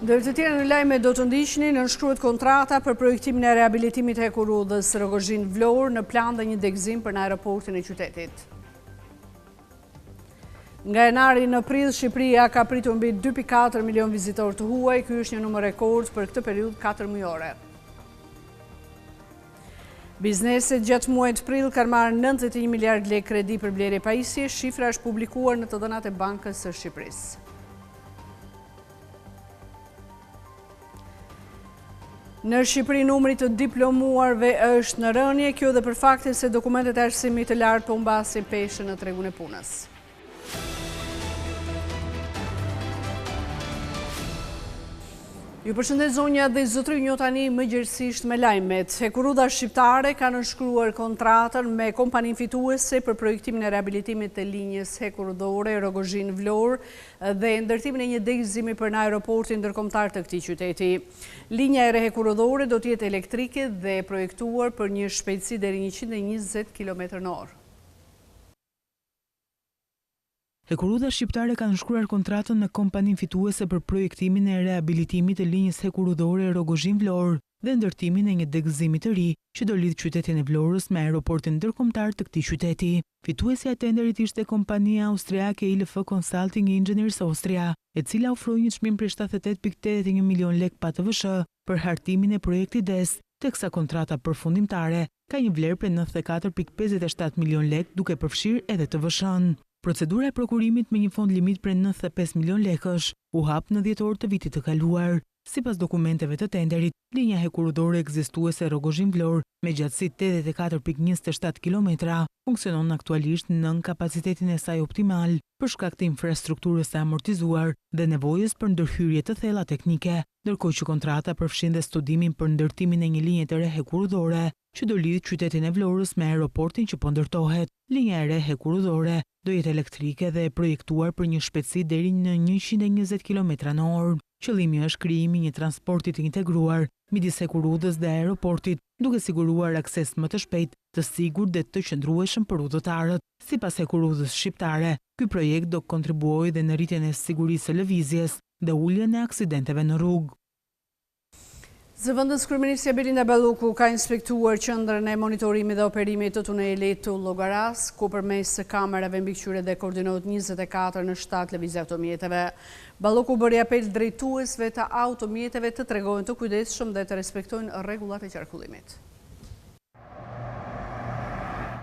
Ndër të tjerë në lajme do të ndiqni, nënshkruhet kontrata për projektimin e rehabilitimit të Hekurudhës Rogozhin-Vlorë në plan dhe një degëzim për në aeroportin e qytetit. Nga janari në prill, Shqipëria ka pritur mbi 2.4 milion vizitorë të huaj. Ky është një numër rekord për këtë periudhë 4 mujore. Bizneset gjatë muajit prill kanë marrë 91 miliard lekë kredi për blerje pajisje. Shifra është publikuar në të dhënat e Bankës së Shqipërisë. Në Shqipëri numri të diplomuarve është në rënje, kjo dhe për faktin se dokumentet e arsimit të lartë po mbasin peshën në tregun e punës. Ju përshëndet zonja dhe zotëri, njoh tani më gjerësisht me lajmet. Hekurudha shqiptare ka nënshkruar kontratën me kompanin fituese për projektimin e rehabilitimit të linjës hekurudhore Rogozhin-Vlorë dhe ndërtimin e një degëzimi për në aeroportin ndërkombëtar të këtij qyteti. Linja e hekurudhore do të jetë elektrike dhe projektuar për një shpejtësi deri 120 km/h. Hekurudha shqiptare ka nënshkruar kontratën me kompanin fituese për projektimin e rehabilitimit të linjës hekurudhore Rogozhin-Vlorë dhe ndërtimin e një degëzimi të ri që do lidh qytetin e Vlorës me aeroportin ndërkombëtar të këtij qyteti. Fituesja e tenderit ishte kompania austriake ILF Consulting Engineers Austria, e cila ofroi një çmim prej 78.81 milion lekë PATVSH për hartimin e projektit DES, teksa kontrata përfundimtare ka një vlerë prej 94.57 milion lekë, duke përfshirë edhe TVSH-n. Procedura e prokurimit me një fond limit prej 95 milion lekësh u hap në dhjetor të vitit të kaluar. Sipas dokumenteve të tenderit, linja hekurudhore ekzistuese Rogozhin-Vlorë me gjatësi 84.27 km funksionon aktualisht nën kapacitetin e saj optimal për shkak të infrastrukturës së amortizuar dhe nevojës për ndërhyrje të thella teknike, ndërkohë që kontrata përfshin dhe studimin për ndërtimin e një linje të re hekurudhore që do lidh qytetin e Vlorës me aeroportin që po ndërtohet. Linja e re hekurudhore do jetë elektrike dhe e projektuar për një shpejtësi deri në 120 km/h. Qëllimi është krijimi i një transporti të integruar midis Hekurudhës dhe aeroportit, duke siguruar akses më të shpejtë, të sigurt dhe të qëndrueshëm për udhëtarët. Sipas Hekurudhës shqiptare, ky projekt do kontribuojë dhe në rritjen e sigurisë së lëvizjes dhe uljen e aksidenteve në rrugë. Zëvendës kryeministja Belinda Balluku ka inspektuar qendrën e monitorimit dhe operimit të tunelit të Llogaras, ku përmes kamerave mbikëqyre dhe koordinohet 24 në 7 lëvizje automjeteve. Balluku bëri apel drejtuesve të automjeteve të tregojnë të kujdesshëm dhe të respektojnë rregullat e qarkullimit.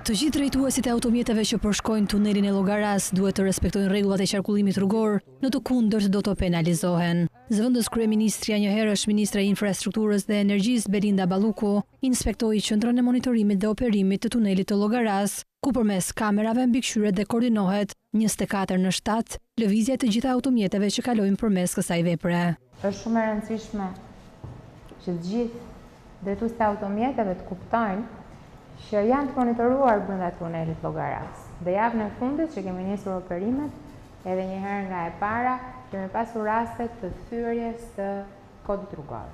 Të gjithë drejtuesit e automjeteve që përshkojnë tunelin e Llogaras duhet të respektojnë rregullat e qarkullimit rrugor, në të kundërt do të penalizohen. Zëvendës kryeministria, njëherësh ministra e infrastrukturës dhe energjisë Belinda Balluku, inspektoi qendrën e monitorimit dhe operimit të tunelit të Llogaras, ku përmes kamerave mbikëqyre dhe koordinohet 24 në 7 lëvizja të gjitha automjeteve që kalojnë përmes kësaj vepre. Është shumë e rëndësishme që të gjithë drejtuesit e automjeteve të kuptojnë që janë të monitoruar brenda tunelit Llogaras. Dhe javën e fundit që kemi nisur operimet, edhe një herë nga e para, kemi pasur raste të thyrjes të kodit rrugor.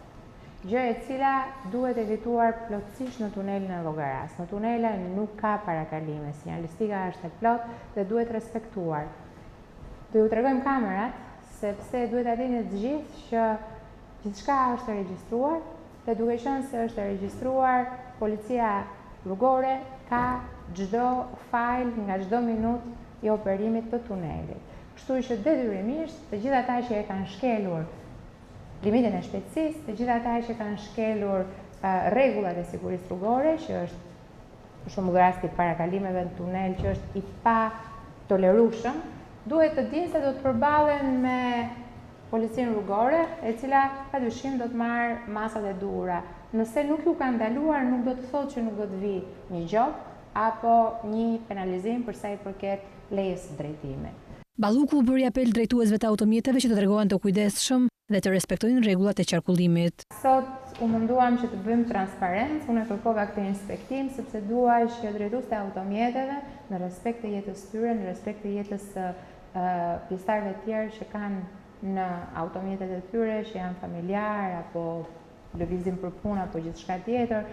Gjë e cila duhet evituar plotësisht në tunelin e Llogaras. Në tunele nuk ka parakalime, sinjalistika është e plotë dhe duhet respektuar. Do ju tregojmë kamerat, sepse duhet ta dini të gjithë që gjithçka është e regjistruar dhe duke qenë se është e regjistruar, policia rrugore ka çdo fajl nga çdo minutë i operimit të tunelit. Kështu që detyrimisht të gjithë ata që e kanë shkelur limitin e shpejtësisë, të gjithë ata që kanë shkelur rregullat e sigurisë rrugore, që është për shembull rasti i parakalimeve në tunel që është i pa tolerueshëm, duhet të dinë se do të përballen me policinë rrugore, e cila padyshim do të marrë masat e duhura. Nëse nuk ju ka ndaluar, nuk do të thotë që nuk do të vi një gjop apo një penalizim për sa i përket lejes së drejtimit. Balluku bëri apel drejtuesve të automjeteve që të tregohen të kujdesshëm dhe të respektojnë rregullat e qarkullimit. Sot u munduam që të bëjmë transparencë, unë kërkova këtë inspektim sepse dua që drejtuesit e automjeteve në respekt të jetës tyre, në respekt të jetës së pjesëtarëve të tjerë që kanë në automjetet e tyre, që janë familjar apo lëvizim për punë apo gjithçka tjetër,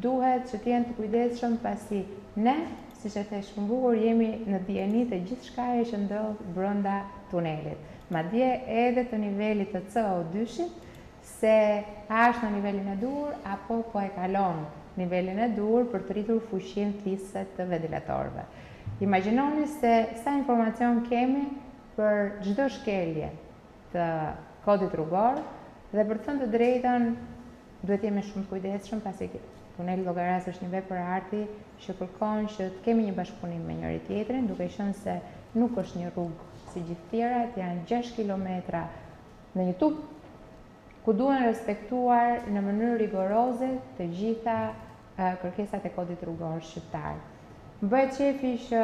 duhet që të jenë të kujdesshëm pasi ne siç e thesh më bukur, jemi në dieni të gjithçkaje që ndodh brenda tunelit. Madje edhe të nivelit të CO2-shit, se a është në nivelin e dur apo po e kalon nivelin e dur për të rritur fuqinë thithëse të ventilatorëve. Imagjinoni se sa informacion kemi për çdo shkelje të kodit rrugor dhe për të thënë të drejtën duhet jemi shumë të kujdesshëm pasi tuneli Llogaras është një vepër arti që kërkon që të kemi një bashkëpunim me njëri tjetrin, duke qenë se nuk është një rrugë si gjithë tjerat, janë 6 kilometra në një tub ku duhen respektuar në mënyrë rigoroze të gjitha kërkesat e kodit rrugor shqiptar. Më bëhet qefi që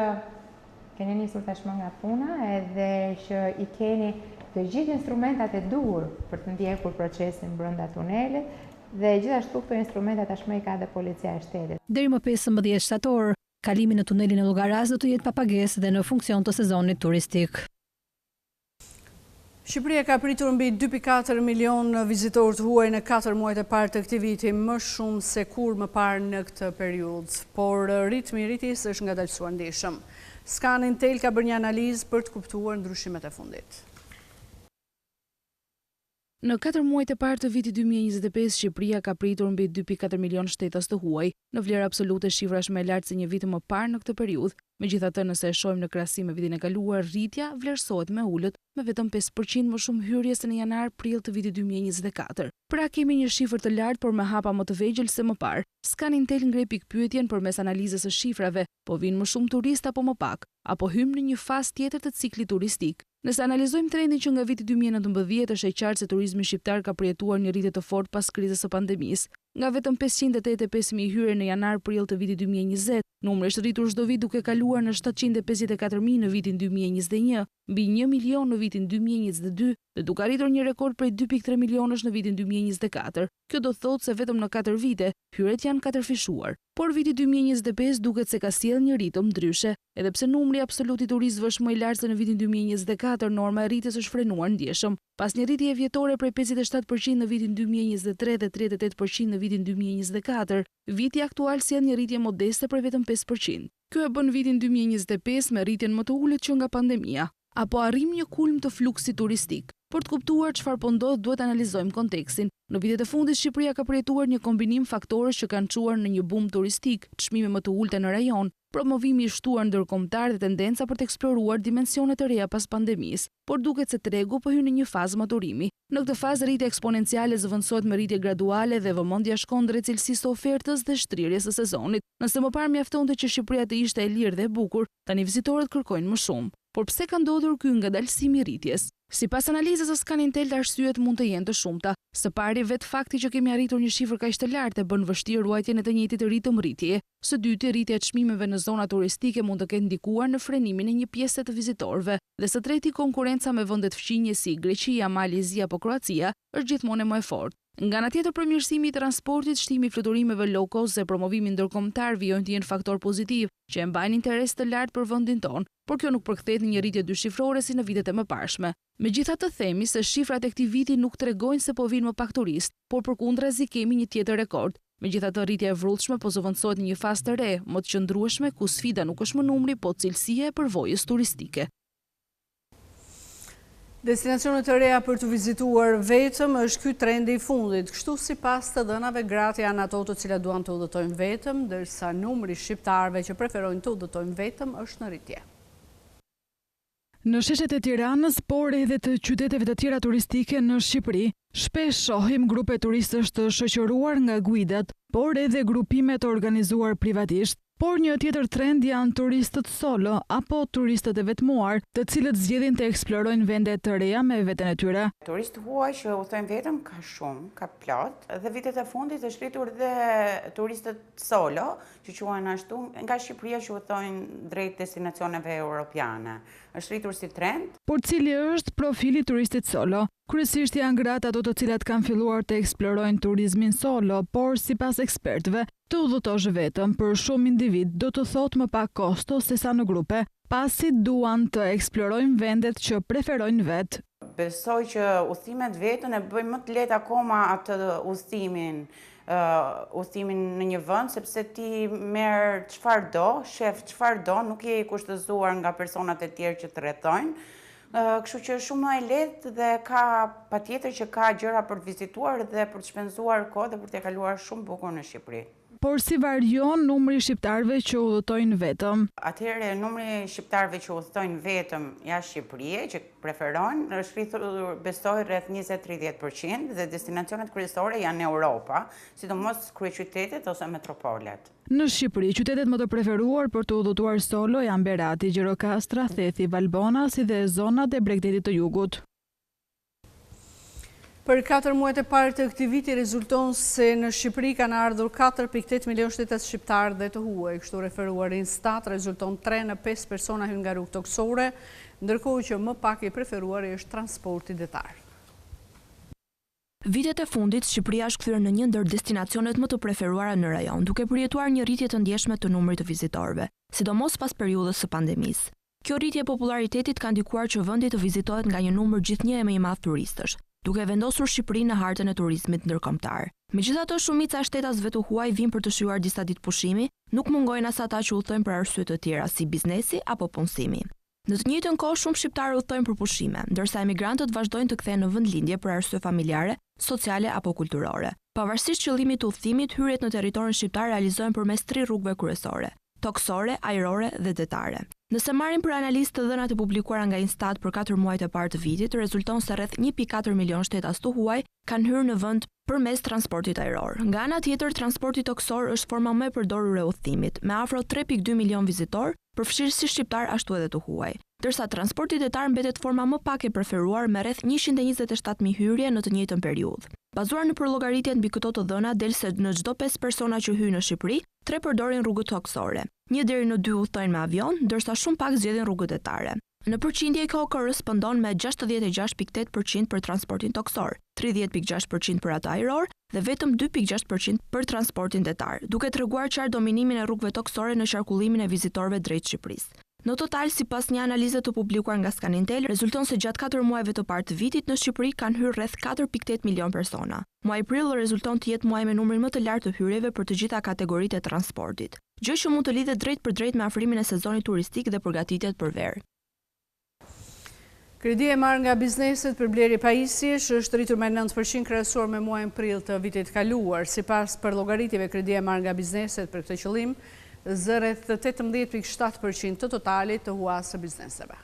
keni nisur tashmë nga puna edhe që i keni të gjithë instrumentat e duhur për të ndjekur procesin brenda tunelit dhe gjithashtu këto instrumente tashmë i ka dhe policia e shtetit. Deri më 15 shtator, kalimi në tunelin e Llogaras do të jetë pa pagesë dhe në funksion të sezonit turistik. Shqipëria ka pritur mbi 2.4 milion vizitorë të huaj në 4 muajt e parë të këtij viti, më shumë se kur më parë në këtë periudhë, por ritmi i rritjes është ngadalësuar ndjeshëm. Scanintel ka bërë një analizë për të kuptuar ndryshimet e fundit. Në 4 muajt e parë të vitit 2025, Shqipëria ka pritur mbi 2.4 milion shtetës të huaj. Në vlerë absolute, shifra është më e lartë se një vit më parë në këtë periudhë. Megjithatë, nëse e shohim në krahasim me vitin e kaluar, rritja vlerësohet me ulët, me vetëm 5% më shumë hyrje se në janar-prill të vitit 2024. Pra kemi një shifër të lartë, por me hapa më të vegjël se më parë. Scanintel ngre pikpyetjen përmes analizës së shifrave, po vinë më shumë turistë apo më pak, apo hym në një fazë tjetër të ciklit turistik. Nëse analizojmë trendin që nga viti 2019 është e qartë se turizmi shqiptar ka përjetuar një rritje të fortë pas krizës së pandemisë. Nga vetëm 585.000 hyrje në janar-prill të vitit 2020, numri është rritur çdo vit duke kaluar në 754.000 në vitin 2021, mbi 1 milion në vitin 2022 dhe duke arritur një rekord prej 2.3 milionësh në vitin 2024. Kjo do thotë se vetëm në 4 vite hyrjet janë katërfishuar. Por viti 2025 duket se ka sjellë një ritëm ndryshe, edhe pse numri absolut i turistëve është më i lartë se në vitin 2024, norma e rritjes është frenuar ndjeshëm. Pas një rritje vjetore prej 57% në vitin 2023 dhe 38% në vitin 2024, viti aktual sjell një rritje modeste për vetëm 5%. Kjo e bën vitin 2025 me rritjen më të ulët që nga pandemia. Apo arrim një kulm të fluksit turistik. Për të kuptuar çfarë po ndodh, duhet analizojmë kontekstin. Në vitet e fundit Shqipëria ka përjetuar një kombinim faktorësh që kanë çuar në një bum turistik, çmime më të ulta në rajon, promovimi i shtuar ndërkombëtar dhe tendenca për të eksploruar dimensione të reja pas pandemisë, por duket se tregu po hyn në një fazë maturimi. Në këtë fazë rritja eksponenciale zëvendësohet me rritje graduale dhe vëmendja shkon drejt cilësisë së ofertës dhe shtrirjes së sezonit. Nëse më parë mjaftonte që Shqipëria të ishte e lirë dhe e bukur, tani vizitorët kërkojnë më shumë. Por pse ka ndodhur ky ngadalësim i rritjes? Sipas analizës së Scanintel, arsyet mund të jenë të shumta. Së pari, vetë fakti që kemi arritur një shifër kaq të lartë bën vështirë ruajtjen e të njëjtit ritëm rritjeje. Së dyti, rritja e çmimeve në zona turistike mund të ketë ndikuar në frenimin e një pjese të vizitorëve. Dhe së treti, konkurenca me vendet fqinje si Greqia, Malezia apo Kroacia është gjithmonë më e fortë. Nga ana tjetër, përmirësimi i transportit, shtimi i fluturimeve low cost dhe promovimi ndërkombëtar vijojnë të jenë faktor pozitiv që e mbajnë interes të lartë për vendin tonë, por kjo nuk përkthehet në një rritje dyshifrore si në vitet e mëparshme. Megjithatë, themi se shifrat e këtij viti nuk tregojnë se po vinë më pak turistë, por përkundrazi kemi një tjetër rekord. Megjithatë, rritja e vrullshme po zëvendësohet në një fazë të re, më të qëndrueshme, ku sfida nuk është më numri, po cilësia e përvojës turistike. Destinacionet të reja për të vizituar vetëm është ky trendi i fundit. Kështu sipas të dhënave, gratë janë ato të cilat duan të udhëtojnë vetëm, ndërsa numri i shqiptarëve që preferojnë të udhëtojnë vetëm është në rritje. Në sheshet e Tiranës, por edhe të qyteteve të tjera turistike në Shqipëri, shpesh shohim grupe turistësh të shoqëruar nga guidat, por edhe grupime të organizuar privatisht. Por një tjetër trend janë turistët solo apo turistët e vetmuar, të cilët zgjedhin të eksplorojnë vende të reja me veten e tyre. Turistë huaj që udhëtojnë vetëm ka shumë, ka plot, dhe vitet e fundit është rritur dhe turistët solo, që quhen ashtu, nga Shqipëria që udhëtojnë drejt destinacioneve europiane. Është rritur si trend. Por cili është profili turistit solo? Kryesisht janë gratë ato të cilat kanë filluar të eksplorojnë turizmin solo, por sipas ekspertëve, të udhëtosh vetëm për shumë individ do të thotë më pak kosto se sa në grupe, pasi duan të eksplorojnë vendet që preferojnë vetë. Besoj që udhëtimet vetën e bëjnë më të lehtë akoma atë udhëtimin udhëtimin në një vend, sepse ti merr çfarë do, shef çfarë do, nuk je i kushtëzuar nga personat e tjerë që të rrethojnë. Kështu që është shumë më e lehtë dhe patjetër që ka gjëra për të vizituar dhe për të shpenzuar kohë dhe për të kaluar shumë bukur në Shqipëri. Por si varion numri shqiptarëve që udhëtojnë vetëm? Atëherë, numri shqiptarëve që udhëtojnë vetëm jashtë Shqipërisë, që preferojnë, është rritur besoj rreth 20-30% dhe destinacionet kryesore janë Europa, sidomos kryeqytetet ose metropolet. Në Shqipëri, qytetet më të preferuar për të udhëtuar solo janë Berati, Gjirokastra, Thethi, Valbona, si dhe zonat e Bregdetit të Jugut. Për 4 muajt e parë të këtij viti rezulton se në Shqipëri kanë ardhur 4.8 milion shtetas shqiptar dhe të huaj. Kështu referuar Instat, rezulton 3 në 5 persona hyn nga rrugë toksore, ndërkohë që më pak i preferuar është transporti detar. Vitet e fundit, Shqipëria është kthyer në një ndër destinacionet më të preferuara në rajon, duke përjetuar një rritje të ndjeshme të numrit të vizitorëve, sidomos pas periudhës së pandemisë. Kjo rritje e popularitetit ka ndikuar që vendi të vizitohet nga një numër gjithnjë më i madh turistësh, duke vendosur Shqipërinë në hartën e turizmit ndërkombëtar. Megjithatë, shumica e shtetasve të huaj vijnë për të shjuar disa ditë pushimi, nuk mungojnë as ata që udhtojnë për arsye të tjera si biznesi apo punësimi. Në të njëjtën kohë, shumë shqiptarë udhtojnë për pushime, ndërsa emigrantët vazhdojnë të kthehen në vendlindje për arsye familjare, sociale apo kulturore. Pavarësisht qëllimit të udhëtimit, hyrjet në territorin shqiptar realizohen përmes 3 rrugëve kryesore: toksore, ajrore dhe detare. Nëse marrim për analizë të dhënat e publikuara nga Instat për 4 muajt e parë të vitit, rezulton se rreth 1.4 milion shtetas të huaj kanë hyrë në vend përmes transportit ajror. Nga ana tjetër, transporti toksor është forma më e përdorur e udhëtimit, me afro 3.2 milion vizitor, përfshirë si shqiptar ashtu edhe të huaj. Ndërsa transporti detar mbetet forma më pak e preferuar me rreth 127.000 hyrje në të njëjtën periudhë. Bazuar në përllogaritjet mbi këto të dhëna, del se në çdo 5 persona që hyjnë në Shqipëri, 3 përdorin rrugët toksore. 1 deri në 2 udhtojnë me avion, ndërsa shumë pak zgjedhin rrugët detare. Në përqindje kjo korrespondon me 66.8% për transportin toksor, 30.6% për atë ajror dhe vetëm 2.6% për transportin detar, duke treguar qartë dominimin e rrugëve toksore në qarkullimin e vizitorëve drejt Shqipërisë. Në total, sipas një analize të publikuar nga Scanintel, rezulton se gjatë 4 muajve të parë të vitit në Shqipëri kanë hyrë rreth 4.8 milion persona. Muaji prill rezulton të jetë muaji me numrin më të lartë të hyrjeve për të gjitha kategoritë e transportit, gjë që mund të lidhet drejt për drejt me afrimin e sezonit turistik dhe përgatitjet për verë. Kredia e marrë nga bizneset për blerje pajisjesh është rritur me 9% krahasuar me muajin prill të vitit kaluar. Sipas përllogaritjeve, kredia e marrë nga bizneset për këtë qëllim rreth 18.7% të totalit të huas së bizneseve.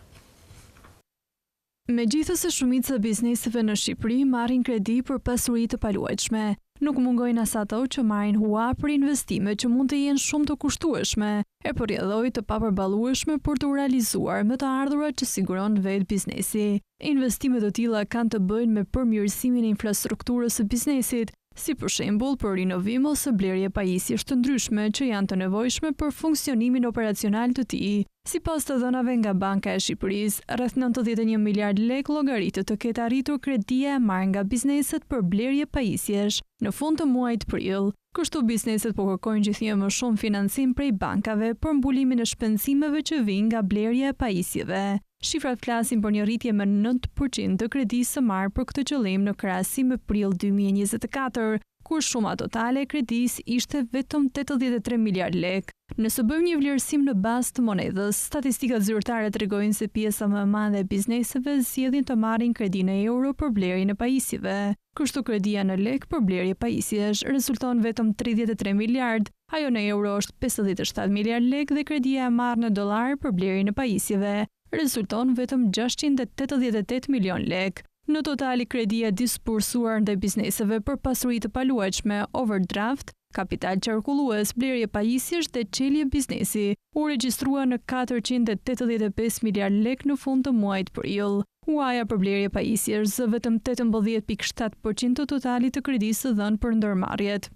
Megjithëse shumica e bizneseve në Shqipëri marrin kredi për pasuri të paluajtshme, nuk mungojnë as ato që marrin hua për investime që mund të jenë shumë të kushtueshme, e përjedhoj të papërballueshme për të realizuar me të ardhurat që siguron vetë biznesi. Investimet të tilla kanë të bëjnë me përmirësimin e infrastrukturës së biznesit, si për shembull për rinovim ose blerje pajisjesh të ndryshme që janë të nevojshme për funksionimin operacional të tij. Sipas të dhënave nga Banka e Shqipërisë, rreth 91 miliard lek llogaritet të ketë arritur kredia e marrë nga bizneset për blerje pajisjesh në fund të muajit prill. Kështu bizneset po kërkojnë gjithnjë më shumë financim prej bankave për mbulimin e shpenzimeve që vijnë nga blerja e pajisjeve. Shifrat flasin për një rritje me 9% të kredisë së marrë për këtë qëllim në krahasim me prill 2024, kur shuma totale e kredisë ishte vetëm 83 miliard lek. Nëse bëjmë një vlerësim në bazë të monedhës, statistikat zyrtare tregojnë se pjesa më e madhe e bizneseve zgjedhin të marrin kredi në euro për blerjen e pajisjeve. Kështu kredia në lek për blerje pajisjesh rezulton vetëm 33 miliard, ajo në euro është 57 miliard lek dhe kredia e marrë në dollar për blerjen e pajisjeve rezulton vetëm 688 milion lek. Në totali, kredia disbursuar ndaj bizneseve për pasuri të paluajtshme, overdraft, kapital qarkullues, blerje pajisjesh dhe çelje biznesi u regjistrua në 485 miliard lek në fund të muajit prill. Huaja për blerje pajisjesh zë vetëm 18.7% të totalit të kredisë së dhënë për ndërmarrjet.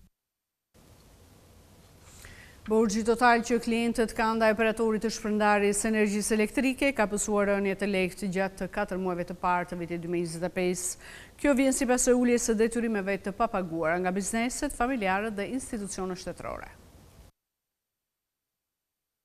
Borxhi total që klientët kanë ndaj operatorit të shpërndarjes së energjisë elektrike ka pësuar rënje të lekët gjatë 4 muajve të parë të vitit 2025. Kjo vjen sipas së uljes së detyrimeve të papaguara nga bizneset, familjarët dhe institucionet shtetërore.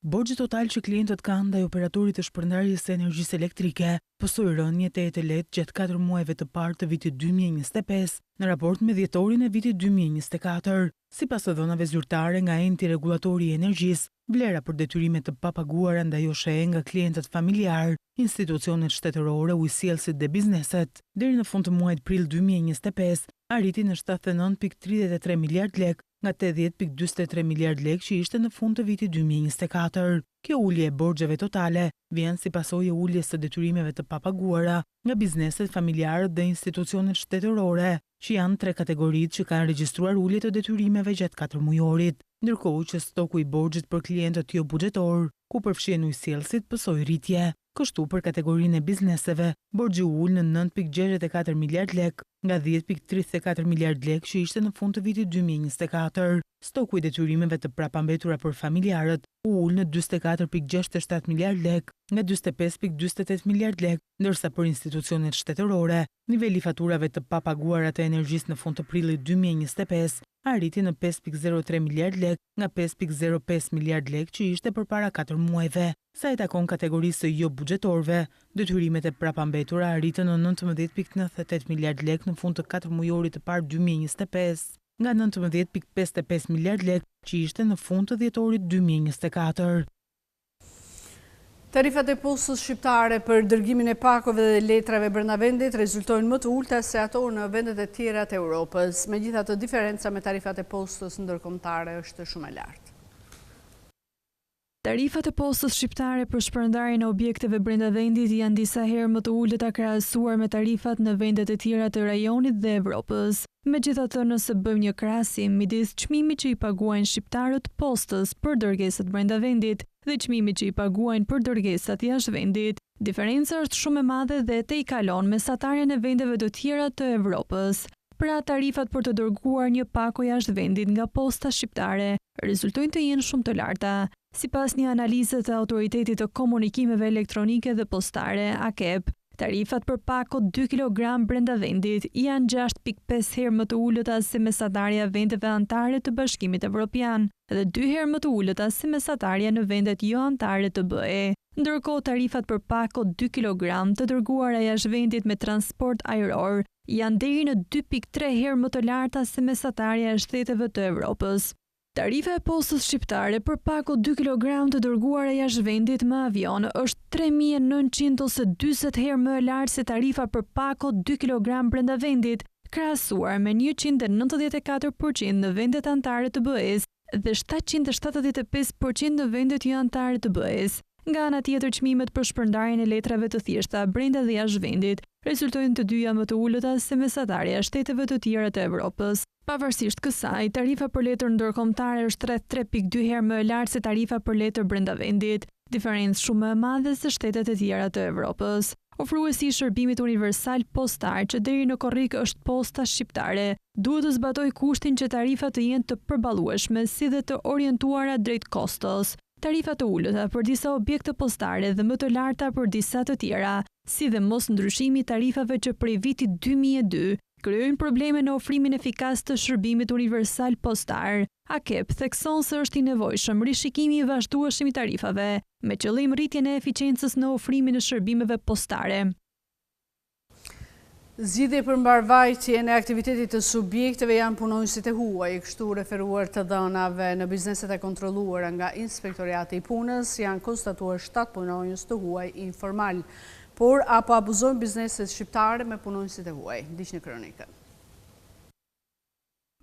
Borxhi total që klientët kanë ndaj operatorit të shpërndarjes së energjisë elektrike pësoi rënje të lehtë gjatë 4 muajve të parë të vitit 2025 në raport me dhjetorin e vitit 2024. Sipas të dhënave zyrtare nga enti regulatori i energjisë, vlera për detyrimet të papaguara ndaj OSHE nga klientët familjar, institucionet shtetërore, ujësielësit dhe bizneset, deri në fund të muajit prill 2025, arriti në 79.33 miliard lek nga 80.43 miliard lek që ishte në fund të vitit 2024. Kjo ulje e borxheve totale vjen si pasojë e uljes së detyrimeve të papaguara nga bizneset familjarë dhe institucionet shtetërore, që janë 3 kategoritë që kanë regjistruar ulje të detyrimeve gjatë 4 mujorit, ndërkohë që stoku i borxhit për klientët jo buxhetor, ku përfshihen ujësielësit, pësoi rritje. Kështu për kategorinë e bizneseve, borxhi u ul në 9.64 miliard lek nga 10.34 miliard lek që ishte në fund të vitit 2024. Stoku i detyrimeve të prapambetura për familjarët u ul në 44.67 miliard lek nga 45.48 miliard lek, ndërsa për institucionet shtetërore, niveli i faturave të papaguara të energjisë në fund të prillit 2025 arriti në 5.03 miliard lek nga 5.05 miliard lek që ishte përpara 4 muajve. Sa i takon kategorisë jo buxhetorëve, detyrimet e prapambetura arritën në 19.98 miliard lek në fund të 4 mujorit të parë 2025, nga 19.55 miliard lek që ishte në fund të dhjetorit 2024. Tarifat e postës shqiptare për dërgimin e pakove dhe letrave brenda vendit rezultojnë më të ulta se ato në vendet e tjera të Europës. Megjithatë, diferenca me tarifat e postës ndërkombëtare është shumë e lartë. Tarifat e postës shqiptare për shpërndarjen e objekteve brenda vendit janë disa herë më të ulta krahasuar me tarifat në vendet e tjera të rajonit dhe Evropës. Megjithatë, nëse bëjmë një krahasim midis çmimit që i paguajnë shqiptarët postës për dërgesat brenda vendit dhe çmimit që i paguajnë për dërgesat jashtë vendit, diferenca është shumë e madhe dhe te i kalon mesatarjen e vendeve të tjera të Evropës. Pra, tarifat për të dërguar një pako jashtë vendit nga posta shqiptare rezultojnë të jenë shumë të larta. Sipas një analize të Autoritetit të Komunikimeve Elektronike dhe Postare, AKEP, tarifat për pako 2 kg brenda vendit janë 6.5 herë më të ulëta se mesatarja vendeve anëtare të Bashkimit Evropian dhe 2 herë më të ulëta se mesatarja në vendet jo anëtare të BE. Ndërkohë, tarifat për pako 2 kg të dërguara jashtë vendit me transport ajror janë deri në 2.3 herë më të larta se mesatarja e shteteve të Evropës. Tarifa e postës shqiptare për pako 2 kg të dërguara jashtë vendit me avion është 3.900 ose 40 herë më e lartë se tarifa për pako 2 kg brenda vendit, krahasuar me 194% në vendet anëtare të BE-s dhe 775% në vendet jo anëtare të BE-s. Nga ana tjetër, çmimet për shpërndarjen e letrave të thjeshta brenda dhe jashtë vendit rezultojnë të dyja më të ulëta se mesatarja e shteteve të tjera të Evropës. Pavarësisht kësaj, tarifa për letër ndërkombëtare është rreth 3.2 herë më e lartë se tarifa për letër brenda vendit, diferencë shumë më e madhe se shtetet e tjera të Evropës. Ofruesi i shërbimit universal postar, që deri në korrik është Posta Shqiptare, duhet të zbatojë kushtin që tarifat të jenë të përballueshme si dhe të orientuara drejt kostos. Tarifat të ulëta për disa objekte postare dhe më të larta për disa të tjera, si dhe mos ndryshimi i tarifave që prej vitit 2002 krijojnë probleme në ofrimin efikas të shërbimit universal postar. AKEP thekson se është i nevojshëm rishikimi i vazhdueshëm i tarifave, me qëllim rritjen e eficiencës në ofrimin e shërbimeve postare. Zgjidhje për mbarvajtjen e aktivitetit të subjekteve janë punonësit e huaj, kështu referuar të dhënave në bizneset e kontrolluara nga Inspektorati i Punës, janë konstatuar 7 punonjës të huaj informal, por apo abuzojnë bizneset shqiptare me punonësit e huaj. Ndiqni kronikën.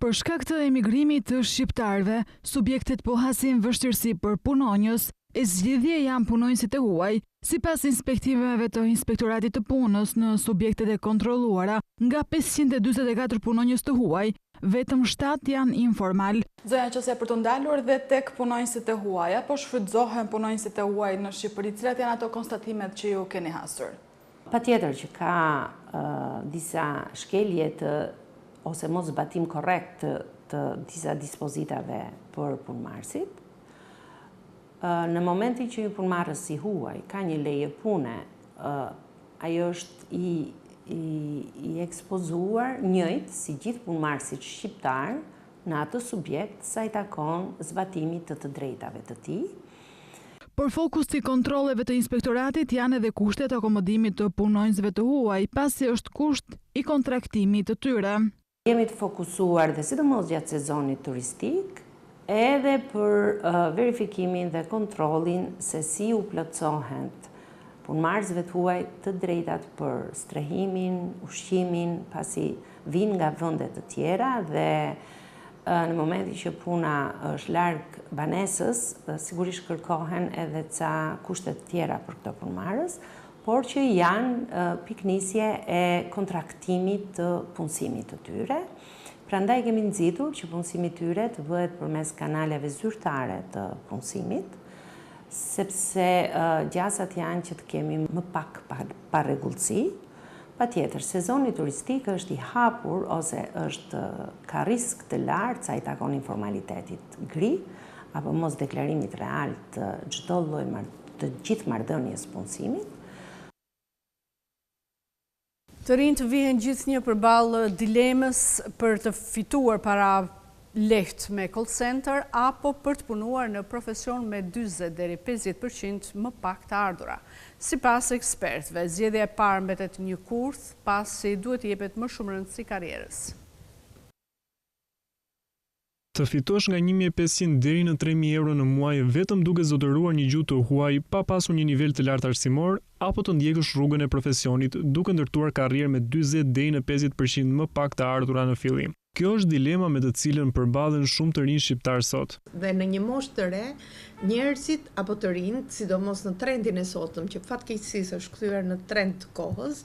Për shkak të emigrimit të shqiptarëve, subjektet po hasin vështirësi për punonjës, e zgjidhje janë punonjësit e huaj. Sipas inspektimeve të Inspektoratit të Punës në subjektet e kontrolluara, nga 544 punonjës të huaj, vetëm 7 janë informal. Zonja Qose, për të ndalur dhe tek punonjësit e huaj, apo shfrytëzohen punonjësit e huaj në Shqipëri, cilat janë ato konstatimet që ju keni hasur? Patjetër që ka disa shkelje ose mos zbatim korrekt të disa dispozitave për punëmarrësit. Në momentin që ju punëmarrës si huaj ka një leje pune, ajo është i ekspozuar njëjtë si gjithë punëmarrësit shqiptar në atë subjekt sa i takon zbatimit të drejtave të tij. Por fokusi i kontrolleve të inspektoratit janë edhe kushtet e akomodimit të punonjësve të huaj, pasi është kusht i kontraktimit të tyre. Jemi të fokusuar dhe sidomos gjatë sezonit turistik, edhe për verifikimin dhe kontrollin se si u plotësohen punëmarrësve të huaj të drejtat për strehimin, ushqimin, pasi vinë nga vende të tjera dhe në momenti që puna është larg banesës, sigurisht kërkohen edhe ca kushtet tjera për këto punëmarrës, por që janë piknisje e kontraktimit të punësimit të tyre. Prandaj kemi nxitur që punësimi i tyre të bëhet përmes kanaleve zyrtare të punësimit, sepse gjasat janë që të kemi më pak parregullsi. Patjetër, sezoni turistik është i hapur ose ka risk të lartë sa i takon informalitetit gri apo mos deklarimit real të çdo lloj të gjithë marrëdhënies punësimit. Të rinjt vihen gjithnjë përballë dilemës për të fituar para lehtë me call center apo për të punuar në profesion me 40 deri 50% më pak të ardhura. Sipas ekspertëve, zgjedhja e parë mbetet një kurth, pasi duhet i jepet më shumë rëndësi karrierës. Të fitosh nga 1.500 deri në 3.000 euro në muaj vetëm duke zotëruar një gjuhë të huaj pa pasur një nivel të lartë arsimor, apo të ndjekësh rrugën e profesionit duke ndërtuar karrierë me 40 deri në 50% më pak të ardhura në fillim. Kjo është dilema me të cilën përballen shumë të rinj shqiptar sot. Dhe në një moshë të re, njerëzit apo të rinjt, sidomos në trendin e sotëm, që fatkeqësisht është kthyer në trend të kohës,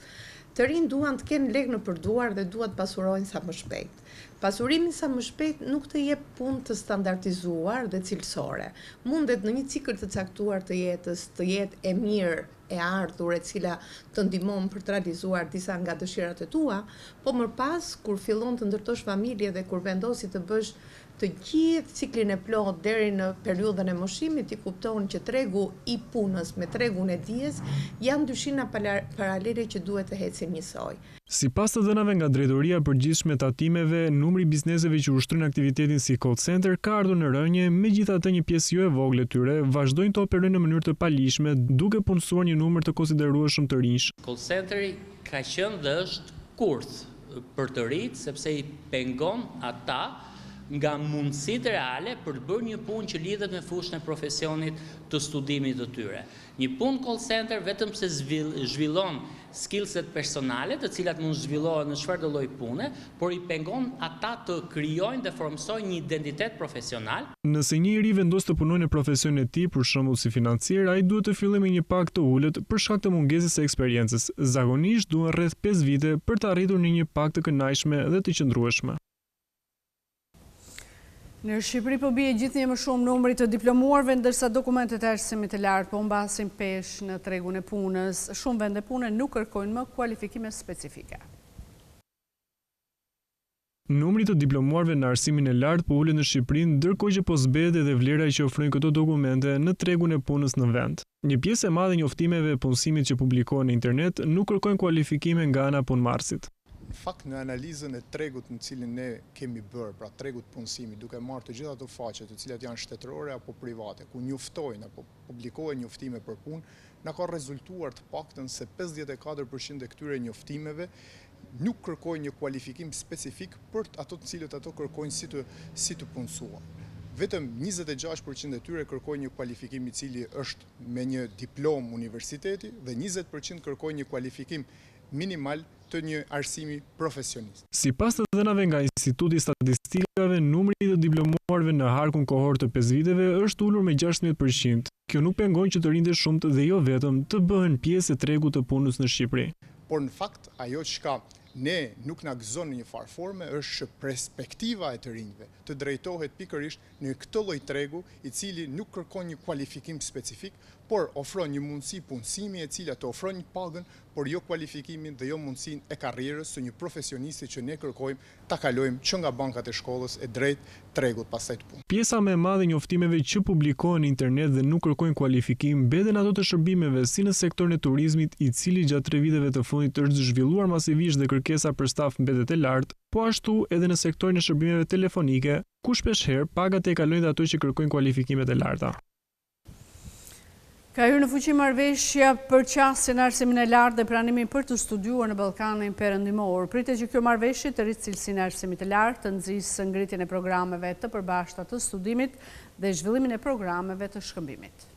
të rinjt duan të kenë lekë në përduar dhe duan të pasurojnë sa më shpejt. Pasurimi sa më shpejt nuk të jep punë të standardizuar dhe cilësore. Mundet në një cikël të caktuar të jetës të jetë e mirë, e ardhur, e cila të ndihmon për të realizuar disa nga dëshirat e tua, po më pas kur fillon të ndërtosh familje dhe kur vendosi të bësh të gjithë ciklin e plot deri në periudhën e moshimit, i kupton që tregu i punës me tregun e dijes janë dyshina paralele që duhet të ecin njësoj. Sipas të dhënave nga Drejtoria e Përgjithshme e Tatimeve, numri i bizneseve që ushtrojnë aktivitetin si call center ka ardhur në rënje, megjithatë një pjesë jo e vogël e tyre vazhdojnë të operojnë në mënyrë të palishme, duke punësuar një numër të konsiderueshëm të rinj. Call centeri ka qenë dhe është kurth për të rinjt sepse i pengon ata nga mundësitë reale për të bërë një punë që lidhet me fushën e profesionit të studimit të tyre. Një punë call center vetëm se zhvillon skillset personale, të cilat mund zhvillohen në çfarëdo lloj pune, por i pengon ata të krijojnë dhe formsojnë një identitet profesional. Nëse një njeri vendos të punojë në profesionin e tij, për shembull si financier, ai duhet të fillojë me një pak të ulët për shkak të mungesës së eksperiencës. Zakonisht duhen rreth 5 vite për të arritur në një pak të kënaqshme dhe të qëndrueshme. Në Shqipëri po bie gjithnjë më shumë numri të diplomuarve, ndërsa dokumentet e arsimit të lartë po mbasin peshë në tregun e punës. Shumë vende pune nuk kërkojnë më kualifikime specifike. Numri të diplomuarve në arsimin e lartë po ulet në Shqipëri, ndërkohë që po zbehet edhe vlera që ofrojnë këto dokumente në tregun e punës në vend. Një pjesë e madhe e njoftimeve e punësimit që publikohen në internet nuk kërkojnë kualifikime nga ana punëmarrësit. Në fakt, në analizën e tregut në cilin ne kemi bërë, pra tregut punësimit, duke marrë të gjitha ato faqe të cilat janë shtetërore apo private, ku njoftojnë apo publikohen njoftime për punë, na ka rezultuar të paktën se 54% e këtyre njoftimeve nuk kërkojnë një kualifikim specifik për ato të cilët ato kërkojnë si të punësuar. Vetëm 26% e tyre kërkojnë një kualifikim i cili është me një diplomë universiteti dhe 20% kërkojnë një kualifikim minimal të një arsimi profesionist. Sipas të dhënave nga Instituti i Statistikave, numri të diplomuarve në harkun kohor të 5 viteve është ulur me 16%. Kjo nuk pengon që të rinjtë shumët dhe jo vetëm të bëhen pjesë e tregut të punës në Shqipëri. Por në fakt, ajo çka ne nuk na gëzon në një farë forme është perspektiva e të rinjve të drejtohet pikërisht në këtë lloj tregu i cili nuk kërkon një kualifikim specifik, por ofron një mundësi punësimi e cila të ofron një pagën, por jo kualifikimin dhe jo mundësinë e karrierës së një profesionisti që ne kërkojmë ta kalojmë që nga bankat e shkollës e drejt tregut pastaj të punë. Pjesa më e madhe e njoftimeve që publikohen në internet dhe nuk kërkojnë kualifikim mbeten ato të shërbimeve si në sektorin e turizmit, i cili gjatë 3 viteve të fundit është zhvilluar masivisht dhe kërkesa për staf mbetet e lartë, po ashtu edhe në sektorin e shërbimeve telefonike, ku shpeshherë pagat e kalojnë dhe ato që kërkojnë kualifikimet e larta. Ka hyrë në fuqi marrëveshja për qasjen e arsimit të lartë dhe pranimin për të studiuar në Ballkanin Perëndimor. Pritet që kjo marrëveshje të rritë cilësinë e arsimit të lartë, të nxjisë ngritjen e programeve të përbashkëta të studimit dhe zhvillimin e programeve të shkëmbimit.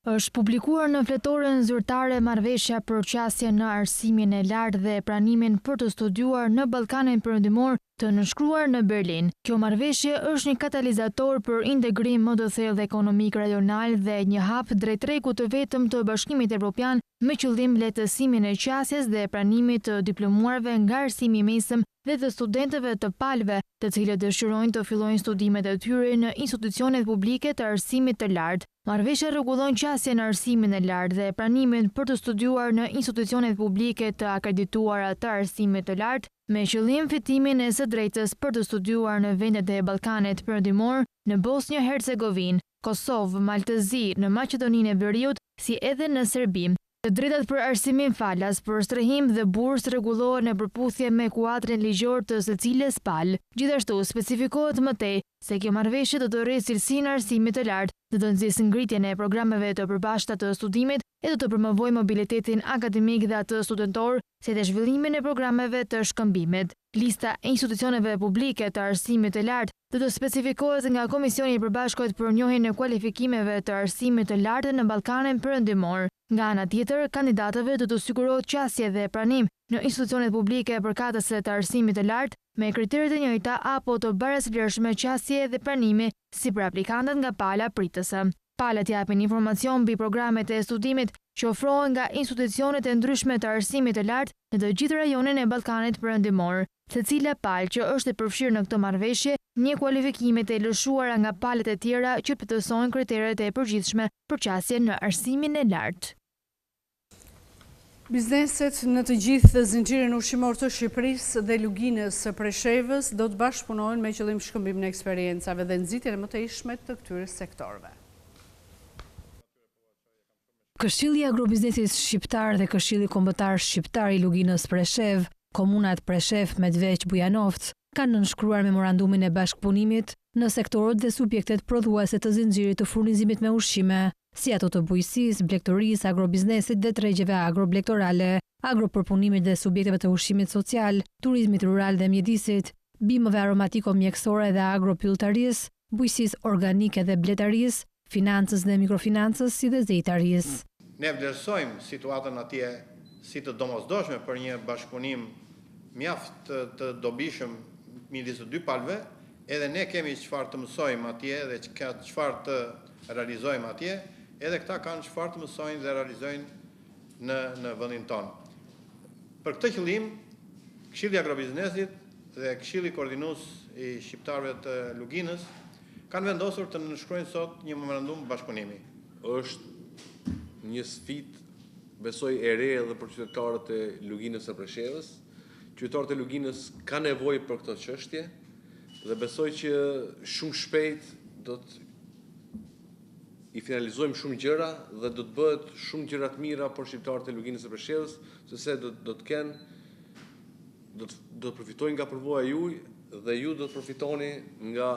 Është publikuar në fletoren zyrtare marrëveshja për qasjen në arsimin e lartë dhe pranimin për të studiuar në Ballkanin Perëndimor të nënshkruar në Berlin. Kjo marrëveshje është një katalizator për integrim më të thellë ekonomik rajonal dhe një hap drejt tregut të vetëm të Bashkimit Evropian me qëllim lehtësimin e qasjes dhe pranimit të diplomuarve nga arsimi i mesëm dhe të studentëve të palëve, të cilët dëshirojnë të fillojnë studimet e tyre në institucionet publike të arsimit të lartë. Marrëveshja rregullon qasjen në arsimin e lartë dhe pranimin për të studiuar në institucionet publike të akredituara të arsimit të lartë, me qëllim fitimin e së drejtës për të studiuar në vendet e Ballkanit Perëndimor, në Bosnjë-Hercegovinë, Kosovë, Maltëzi, në Maqedoninë e Veriut, si edhe në Serbi. Të drejtat për arsimin falas, për strehim dhe bursë rregullohen në përputhje me kuadrin ligjor të secilës palë. Gjithashtu specifikohet më tej se kjo marrëveshje do të rritë cilësinë e arsimit të lartë, do të nxjisë ngritjen e programeve të përbashkëta të studimit e do të promovojë mobilitetin akademik dhe atë studentor, si dhe zhvillimin e programeve të shkëmbimit. Lista e institucioneve publike të arsimit të lartë do të specifikohet nga Komisioni i Përbashkët për njohjen e kualifikimeve të arsimit të lartë në Ballkanin Perëndimor. Nga ana tjetër, kandidatëve do të sigurohet qasje dhe pranim në institucionet publike përkatëse të arsimit të lartë me kriteret e njëjta apo të barazilikshme qasje dhe pranimi si për aplikantët nga pala pritëse. Palat japin informacion mbi programet e studimit që ofrohen nga institucionet e ndryshme të arsimit të lartë në të gjithë rajonin e Ballkanit Perëndimor. Secila palë që është e përfshirë në këtë marrëveshje njeh kualifikimet e lëshuara nga palët e tjera që plotësojnë kriteret e përgjithshme për qasjen në arsimin e lartë. Bizneset në të gjithë zinxhirin ushqimor të Shqipërisë dhe Luginës së Preshevës do të bashkëpunojnë me qëllim shkëmbim në eksperiencave dhe nxitjen e mëtejshme të këtyre sektorëve. Këshilli i Agrobiznesit Shqiptar dhe Këshilli Kombëtar Shqiptar i Luginës Preshev, komunat Preshev, Medveq, Bujanovc, kanë nënshkruar memorandumin e bashkëpunimit në sektorët dhe subjektet prodhuese të zinxhirit të furnizimit me ushqime, si ato të bujqësisë, blegtorisë, agrobiznesit dhe tregjeve agroblegtorale, agropërpunimit dhe subjekteve të ushqimit social, turizmit rural dhe mjedisit, bimëve aromatiko-mjekësore dhe agropylltarisë, bujqësisë organike dhe bletarisë, financës dhe mikrofinancës si dhe zejtarisë. Ne vlerësojmë situatën atje si të domosdoshme për një bashkëpunim mjaft të dobishëm midis të dy palëve, edhe ne kemi çfarë të mësojmë atje dhe çfarë të realizojmë atje, edhe këta kanë çfarë të mësojnë dhe realizojnë në vendin tonë. Për këtë qëllim, Këshilli i Agrobiznesit dhe Këshilli Koordinues i Shqiptarëve të Luginës kanë vendosur të nënshkruajnë sot një memorandum bashkëpunimi. Është një sfidë, besoj, e re edhe për qytetarët e Luginës së Preshevës. Qytetarët e Luginës kanë nevojë për këtë çështje dhe besoj që shumë shpejt do të i finalizojmë shumë gjëra dhe do të bëhet shumë gjëra të mira për shqiptarët e Luginës së Preshevës, sepse do të përfitojnë nga përvoja juaj dhe ju do të përfitoni nga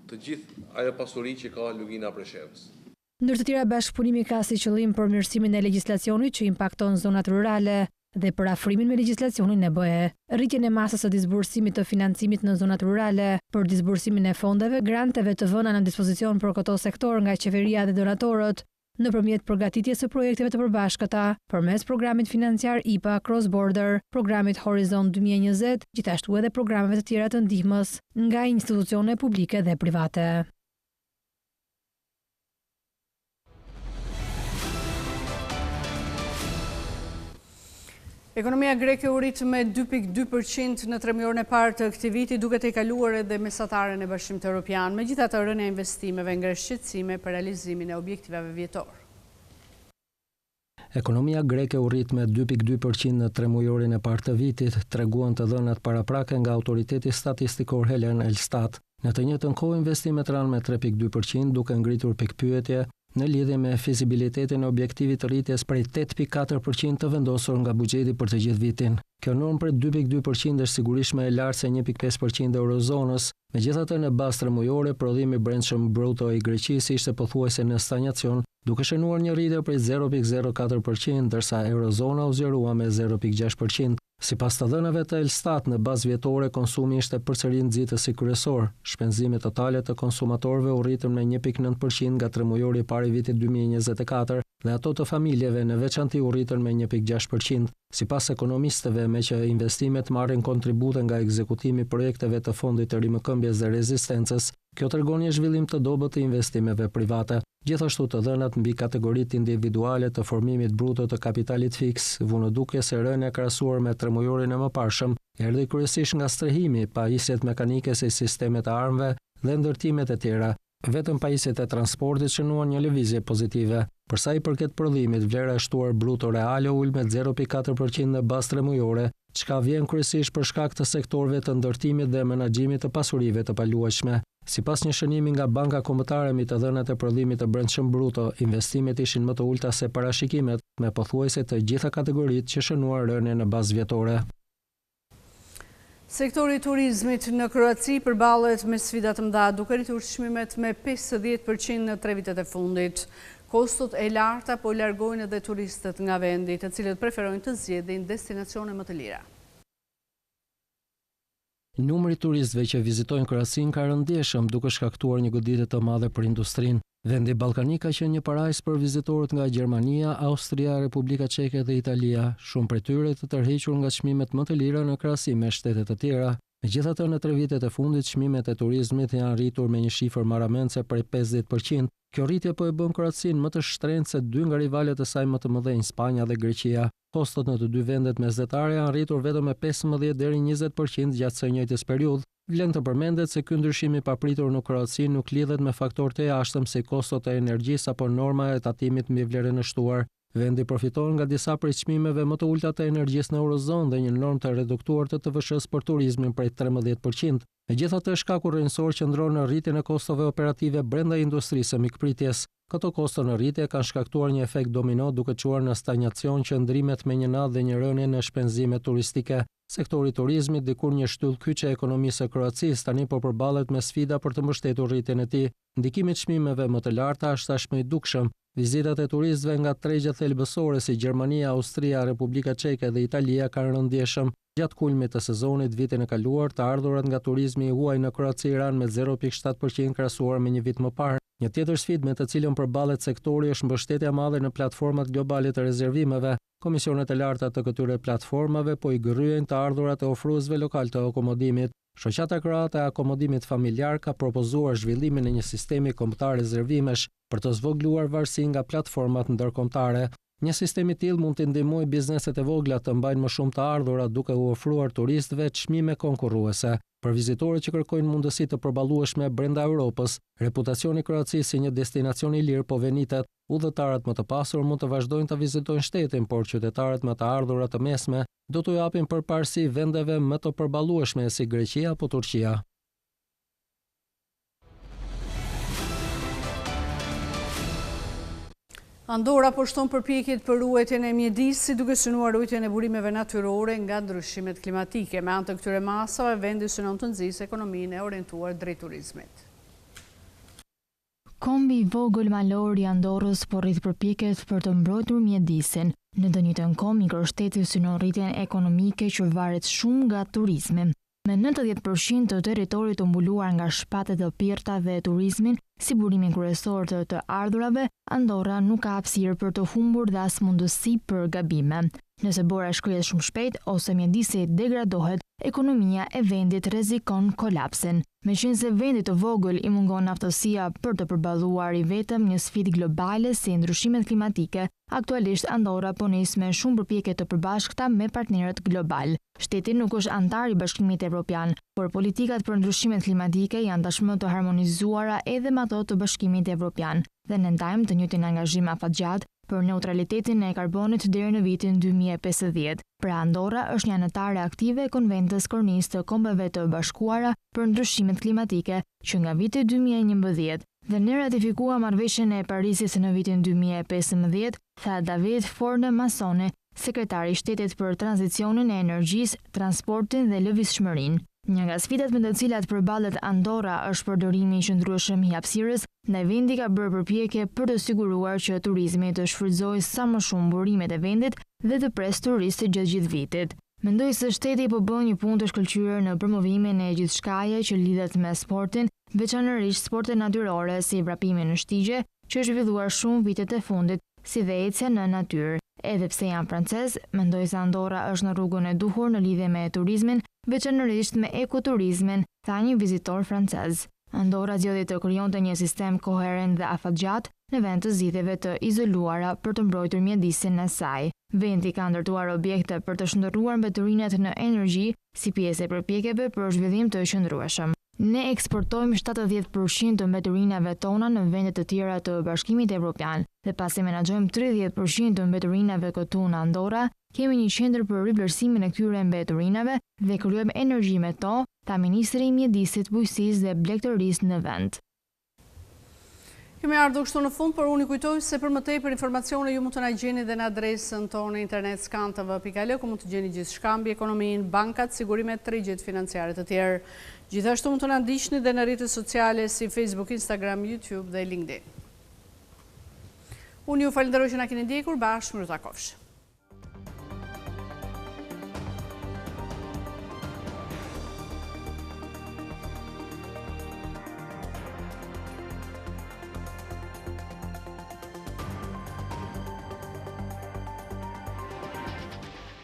të gjithë ajo pasuri që ka Lugina e Preshevës. Ndër të tjera, bashkëpunimi ka si qëllim përmirësimin e legjislacionit që impakton zonat rurale dhe për afrimin me legjislacionin e BE, rritjen e masës së disbursimit të financimit në zonat rurale, për disbursimin e fondeve, granteve të vëna në dispozicion për këto sektor nga qeveria dhe donatorët, nëpërmjet përgatitjes së projekteve të përbashkëta, përmes programit financiar IPA Cross Border, programit Horizon 2020, gjithashtu edhe programeve të tjera të ndihmës nga institucione publike dhe private. Ekonomia greke u rrit me 2.2% në tremëjorin e parë të këtij viti, duke tejkaluar edhe mesataren e Bashkimit Evropian. Megjithatë, rënja e investimeve ngre shqetësime për realizimin e objektivave vjetor. Ekonomia greke u rrit me 2.2% në 3 mujorin e parë të vitit, treguan të dhënat paraprake nga autoriteti statistikor Helen Elstat. Në të njëjtën kohë investimet ranë me 3.2%, duke ngritur pikpyetje në lidhje me fizibilitetin e objektivit të rritjes prej 8.4% të vendosur nga buxheti për të gjithë vitin. Kjo normë për 2.2% është sigurisht më e lartë se 1.5% e eurozonës. Megjithatë, në bazë tremujore, prodhimi brendshëm bruto i Greqisë ishte pothuajse në stagnacion, duke shënuar një rritje prej 0.04%, ndërsa eurozona u zgjerua me 0.6%. Sipas të dhënave të Elstat, në bazë vjetore konsumi ishte përsëri nxitësi kryesor. Shpenzimet totale të konsumatorëve u rritën me 1.9% nga tremujori i parë i vitit 2024 dhe ato të familjeve në veçanti u rritën me 1.6%. Sipas ekonomistëve, me që investimet marrin kontribute nga ekzekutimi i projekteve të fondit të rimëkëmbjes dhe rezistencës, kjo tregon një zhvillim të dobët të investimeve private. Gjithashtu të dhënat mbi kategoritë individuale të formimit bruto të kapitalit fiks, vunë duke se rënja krahasuar me tremujorin e mëparshëm, erdhi kryesisht nga strehimi, pajisjet mekanike si sistemet e armëve dhe ndërtimet e tjera. Vetëm pajisjet e transportit shënuan një lëvizje pozitive. Për sa i përket prodhimit, vlera e shtuar bruto reale ul me 0.4% në bazë tremujore, çka vjen kryesisht për shkak të sektorëve të ndërtimit dhe menaxhimit të pasurive të paluajshme. Sipas një shënimi nga Banka Kombëtare mbi të dhënat e prodhimit të brendshëm bruto, investimet ishin më të ulta se parashikimet, me pothuajse të gjitha kategoritë që shënuar rënje në bazë vjetore. Sektori i turizmit në Kroaci përballet me sfida të mëdha, duke rritur çmimet me 50% në 3 vitet e fundit. Kostot e larta po largojnë edhe turistët nga vendi, të cilët preferojnë të zgjedhin destinacione më të lira. Numri i turistëve që vizitojnë Kroacinë ka rënë ndjeshëm, duke shkaktuar një goditje të madhe për industrinë. Vendi ballkanik ka qenë një parajs për vizitorët nga Gjermania, Austria, Republika Çeke dhe Italia, shumë prej tyre të tërhequr nga çmimet më të lira në krahasim me shtete të tjera. Megjithatë, në 3 vitet e fundit çmimet e turizmit janë rritur me një shifër marramendse prej 50%. Kjo rritje po e bën Kroacinë më të shtrenjtë se 2 nga rivalet e saj më të mëdhenj, Spanja dhe Greqia. Kostot në të dy vendet mesdhetare janë rritur vetëm me 15 deri 20% gjatë së njëjtës periudhë. Vlen të përmendet se ky ndryshim i papritur në Kroaci nuk lidhet me faktorë të jashtëm si kostot e energjisë apo norma e tatimit mbi vlerën e shtuar. Vendi përfiton nga disa prej çmimeve më të ulta të energjisë në Eurozonë dhe një normë të reduktuar të TVSH-s për turizmin prej 13%. Megjithatë, shkaku rrënjësor qëndron në rritjen e kostove operative brenda industrisë së mikpritjes. Këto kosto në rritje kanë shkaktuar një efekt domino duke çuar në stagnacion qëndrimet me një natë dhe një rënje në shpenzimet turistike. Sektori i turizmit, dikur një shtyllë kyçe e ekonomisë së Kroacisë, tani po përballet me sfida për të mbështetur rritjen e tij. Ndikimi i çmimeve më të larta është tashmë i dukshëm. Vizitat e turistëve nga tregjet thelbësore si Gjermania, Austria, Republika Çeke dhe Italia kanë rënë ndjeshëm. Gjatë kulmit të sezonit vitin e kaluar, të ardhurat nga turizmi i huaj në Kroaci ranë me 0.7% krahasuar me një vit më parë. Një tjetër sfidë me të cilën përballet sektori është mbështetja e madhe në platformat globale të rezervimeve. Komisionet e larta të këtyre platformave po i gërryejnë të ardhurat e ofruesve lokal të akomodimit. Shoqata kroate e akomodimit familjar ka propozuar zhvillimin e një sistemi kombëtar rezervimesh për të zvogëluar varësinë nga platformat ndërkombëtare. Një sistem i tillë mund të ndihmojë bizneset e vogla të mbajnë më shumë të ardhurat duke u ofruar turistëve çmime konkurruese. Për vizitorët që kërkojnë mundësi të përballueshme brenda Europës, reputacioni i Kroacisë si një destinacion i lirë po venitet. Udhëtarët më të pasur mund të vazhdojnë të vizitojnë shtetin, por qytetarët më të ardhurat të mesme do t'u japin përparësi vendeve më të përballueshme si Greqia apo Turqia. Andorra po shton përpjekjet për ruajtjen e mjedisit duke synuar ruajtjen e burimeve natyrore nga ndryshimet klimatike. Me anë të këtyre masave, vendi synon të nxjisë ekonominë e orientuar drejt turizmit. Kombi i vogël malor i Andorrës po rrit përpjekjet për të mbrojtur mjedisin. Në të njëjtën kohë, mikroshteti synon rritjen ekonomike që varet shumë nga turizmi. Me 90% të territorit të mbuluar nga shpatet e pirta dhe turizmin, si burimin kryesor të ardhurave, Andorra nuk ka hapësirë për të humbur dhe as mundësi për gabime. Nëse bora shkryhet shumë shpejt ose mjedisi degradohet, ekonomia e vendit rrezikon kolapsin. Meqense vendit të vogël i mungon aftësia për të përballuar i vetëm një sfidë globale si ndryshimet klimatike, aktualisht Andorra po nis me shumë përpjekje të përbashkëta me partnerët global. Shteti nuk është antar i Bashkimit Evropian, por politikat për ndryshimet klimatike janë tashmë të harmonizuara edhe me ato të Bashkimit Evropian dhe nëntajmë të njëjtin angazhim afatgjat për neutralitetin e karbonit deri në vitin 2050. Pra Andorra është një anëtare aktive e Konventës Kornisë të Kombeve të Bashkuara për ndryshimet klimatike që nga viti 2011 dhe ne ratifikua marrëveshjen e Parisit në vitin 2015, tha David Forne Masone, sekretari i shtetit për tranzicionin e energjisë, transportin dhe lëvizshmërinë. Një nga sfidat me të cilat përballet Andorra është përdorimi i qëndrueshëm i hapësirës, dhe vendi ka bërë përpjekje për të siguruar që turizmi të shfrytëzojë sa më shumë burimet e vendit dhe të presë turistë gjatë vitit. Mendoj se shteti po bën një punë të shkëlqyer në promovimin e gjithçkaje që lidhet me sportin, veçanërisht sportet natyrore si vrapimi në shtigje, që është zhvilluar shumë vitet e fundit, si dhe ecja në natyrë. Edhe pse jam francez, mendoj se Andorra është në rrugën e duhur në lidhje me turizmin, veçanërisht me ekoturizmin, tha një vizitor francez. Andorra zgjodhi të krijonte një sistem koherent dhe afatgjat në vend të zgjidhjeve të izoluara për të mbrojtur mjedisin e saj. Vendi ka ndërtuar objekte për të shndërruar mbeturinat në energji si pjesë e përpjekjeve për zhvillim të qëndrueshëm. Ne eksportojmë 70% të mbeturinave tona në vendet të tjera të Bashkimit Evropian dhe pasi menaxhojmë 30% të mbeturinave këtu në Andorra, kemi një qendër për rivlerësimin e këtyre mbeturinave dhe krijojmë energji me to, tha ministri i mjedisit, bujqësisë dhe blegtërisë në vend. Kemi ardhur kështu në fund, por unë i kujtoj se për më tepër informacione ju mund të na gjeni dhe në adresën tonë internet scan.tv.al, ku mund të gjeni gjithçka mbi ekonominë, bankat, sigurimet, tregjet financiare të tjerë. Gjithashtu mund të na ndiqni dhe në rrjetet sociale si Facebook, Instagram, YouTube dhe LinkedIn. Unë ju falenderoj që na keni ndjekur, bashkë mirë takofsh.